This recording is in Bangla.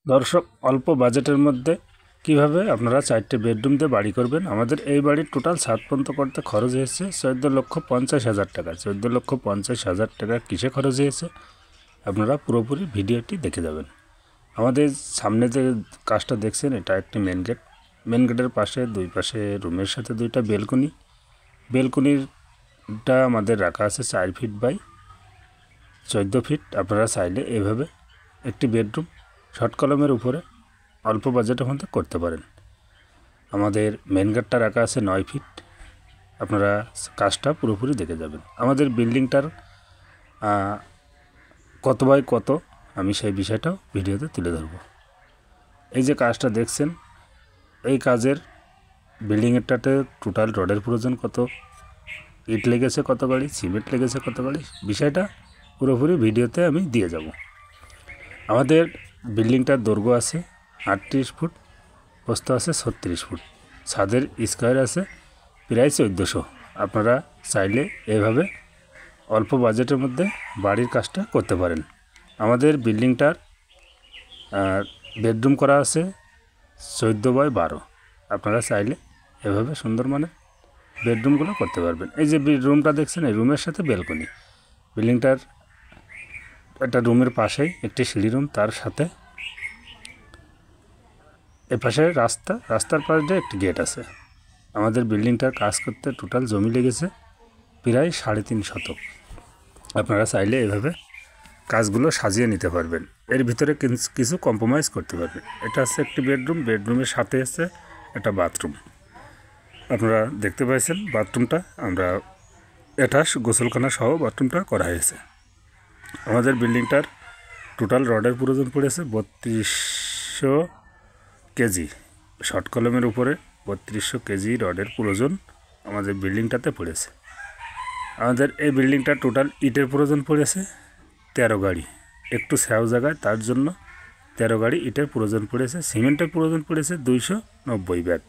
দর্শক, অল্প বাজেটের মধ্যে কিভাবে আপনারা 4টে বেডরুম দিয়ে বাড়ি করবেন। আমাদের এই বাড়ির টোটাল ছাদ পর্যন্ত করতে খরচ হয়েছে 14,50,000 টাকা। 14,50,000 টাকা কিসে খরচ হয়েছে আপনারা পুরোপুরি ভিডিওটি দেখে যাবেন। আমাদের সামনে যে কাজটা দেখছেন এটা একটি মেন গেট। মেন গেটের পাশে দুই পাশে রুমের সাথে দুইটা বেলকনি। বেলকনিটা আমাদের রাখা আছে 4 ফিট বাই 14 ফিট। আপনারা চাইলে এভাবে একটি বেডরুম শর্ট কলমের উপরে অল্প বাজেটের মধ্যে করতে পারেন। আমাদের মেন গেটটা রাখা আছে 9 ফিট। আপনারা কাজটা পুরোপুরি দেখে যাবেন। আমাদের বিল্ডিংটার কত বাই কত আমি সেই বিষয়টাও ভিডিওতে তুলে ধরব। এই যে কাজটা দেখছেন, এই কাজের বিল্ডিংয়েরটাতে টোটাল রডের প্রয়োজন কত, ইট লেগেছে কত গাড়ি, সিমেন্ট লেগেছে কত গাড়ি, বিষয়টা পুরোপুরি ভিডিওতে আমি দিয়ে যাব। আমাদের বিল্ডিংটার দৈর্ঘ্য আছে 38 ফুট, প্রস্থ আছে 36 ফুট, ছাদের স্কোয়ার আছে প্রায় 1400। আপনারা চাইলে এভাবে অল্প বাজেটের মধ্যে বাড়ির কাজটা করতে পারেন। আমাদের বিল্ডিংটার বেডরুম করা আছে 14 বাই 12। আপনারা চাইলে এভাবে সুন্দর মানের বেডরুমগুলো করতে পারবেন। এই যে রুমটা দেখছেন, এই রুমের সাথে বেলকনি। বিল্ডিংটার একটা রুমের পাশেই একটি সিঁড়ি রুম, তার সাথে এপাশে রাস্তার পাশ দিয়ে একটি গেট আছে। আমাদের বিল্ডিংটার কাজ করতে টোটাল জমি লেগেছে প্রায় 3.5 শতক। আপনারা চাইলে এভাবে কাজগুলো সাজিয়ে নিতে পারবেন, এর ভিতরে কিছু কম্প্রোমাইজ করতে পারবেন। এটা হচ্ছে একটি বেডরুম, বেডরুমের সাথে আছে একটা বাথরুম। আপনারা দেখতে পাচ্ছেন বাথরুমটা আমরা অ্যাটাচ গোসলখানা সহ বাথরুমটা করা হয়েছে। আমাদের বিল্ডিংটার টোটাল রডের প্রয়োজন পড়েছে 3200 কেজি। শর্ট কলমের উপরে 3200 কেজি রডের প্রয়োজন আমাদের বিল্ডিংটাতে পড়েছে। আমাদের এই বিল্ডিংটার টোটাল ইটের প্রয়োজন পড়েছে 13 গাড়ি। একটু স্যাও জায়গায়, তার জন্য 13 গাড়ি ইটের প্রয়োজন পড়েছে। সিমেন্টের প্রয়োজন পড়েছে 290 ব্যাগ।